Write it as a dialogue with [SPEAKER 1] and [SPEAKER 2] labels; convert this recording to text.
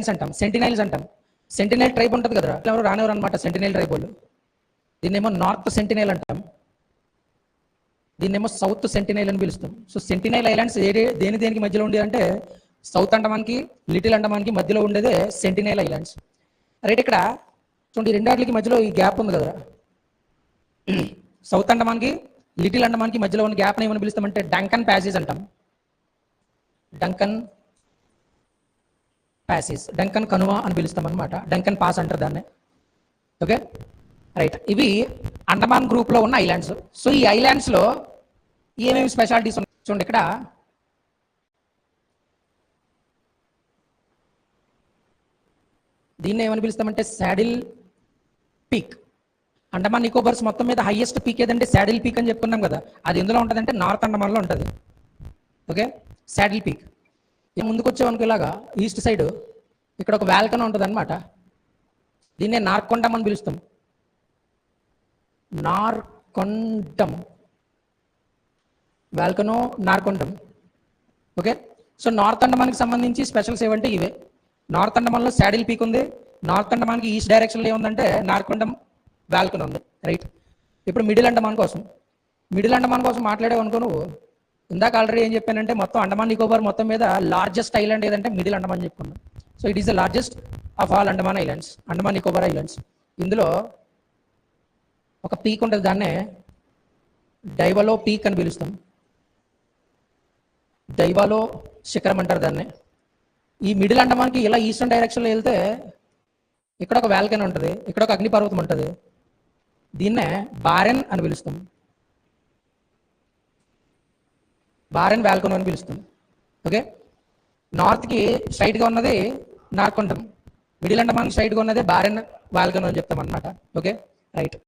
[SPEAKER 1] అంటాం, సెంటినైల్స్ అంటాం. సెంటినైల్ ట్రైబ్ ఉంటుంది కదా, ఎవరు రానివారు అనమాట సెంటినైల్ ట్రైబ్ వాళ్ళు. దీన్నేమో నార్త్ సెంటినైల్ అంటాం, దీన్నేమో సౌత్ సెంటినైల్ అని పిలుస్తాం. సో సెంటినైల్ ఐలాండ్స్ దేనికి మధ్యలో ఉండేది అంటే సౌత్ అండమాన్కి లిటిల్ అండమాన్కి మధ్యలో ఉండేదే సెంటినైల్ ఐలాండ్స్. రైట్, ఇక్కడ చూడండి రెండాట్లకి మధ్యలో ఈ గ్యాప్ ఉంది కదా, సౌత్ అండమాన్కి లిటిల్ అండమాన్కి మధ్యలో ఉన్న గ్యాప్ని ఏమని పిలుస్తామంటే డంకన్ ప్యాసేజ్ అంటాం. డంకన్ ప్యాసేజ్, డంకన్ కనుమ అని పిలుస్తాం అనమాట. డంకన్ పాస్ అంటారు దాన్ని. ఓకే రైట్, ఇవి అండమాన్ గ్రూప్లో ఉన్న ఐలాండ్స్. సో ఈ ఐలాండ్స్లో ఏమేమి స్పెషాలిటీస్ ఉన్నాయి చూడండి. ఇక్కడ దీన్ని ఏమని పిలుస్తామంటే శాడిల్ పీక్. అండమాన్ నికోబార్స్ మొత్తం మీద హైయెస్ట్ పీక్ ఏదంటే శాడిల్ పీక్ అని చెప్పుకున్నాం కదా, అది ఎందులో ఉంటుందంటే నార్త్ అండమాన్లో ఉంటుంది. Okay, saddle peak. ముందుకు వచ్చేవనుకో ఇలాగా ఈస్ట్ సైడ్ ఇక్కడ ఒక వాల్కన్ ఉంటుంది అనమాట, దీన్నే నార్కొండం అని పిలుస్తాం. Narcondam, volcano Narcondam. Okay, so north అండమాన్కి సంబంధించి స్పెషల్స్ ఏవంటే ఇవే. నార్త్ అండమాన్లో శాడిల్ పీక్ ఉంది, నార్త్ అండమాన్కి ఈస్ట్ డైరెక్షన్లో ఏముందంటే నార్కొండం వాల్కన్ ఉంది. రైట్, ఇప్పుడు మిడిల్ అండమాన్ కోసం మాట్లాడేవనుకో నువ్వు, ఇందాక ఆల్రెడీ ఏం చెప్పానంటే మొత్తం అండమాన్ నికోబార్ మొత్తం మీద లార్జెస్ట్ ఐలాండ్ ఏదంటే మిడిల్ అండమాన్ చెప్పుకున్నాం. So it is the largest of all Andaman islands, Andaman Nicobar islands. ఇందులో ఒక పీక్ ఉంటుంది, దాన్నే డైవాలో పీక్ అని పిలుస్తాం. డైవాలో శిఖరం అంటారు దాన్ని. ఈ మిడిల్ అండమాన్కి ఇలా ఈస్టర్న్ డైరెక్షన్లో వెళ్తే ఇక్కడ ఒక వాల్కన్ ఉంటుంది, ఇక్కడ ఒక అగ్నిపర్వతం ఉంటుంది, దీన్నే బారెన్ అని పిలుస్తాం. బారెన్ వాల్కన్ అని పిలుస్తాం. ఓకే, నార్త్కి స్ట్రైట్గా ఉన్నది నార్కొండం, మిడిల్ అండమాన్ స్ట్రైట్గా ఉన్నది బారెన్ వాల్కన్ అని చెప్తాం అనమాట. Okay right.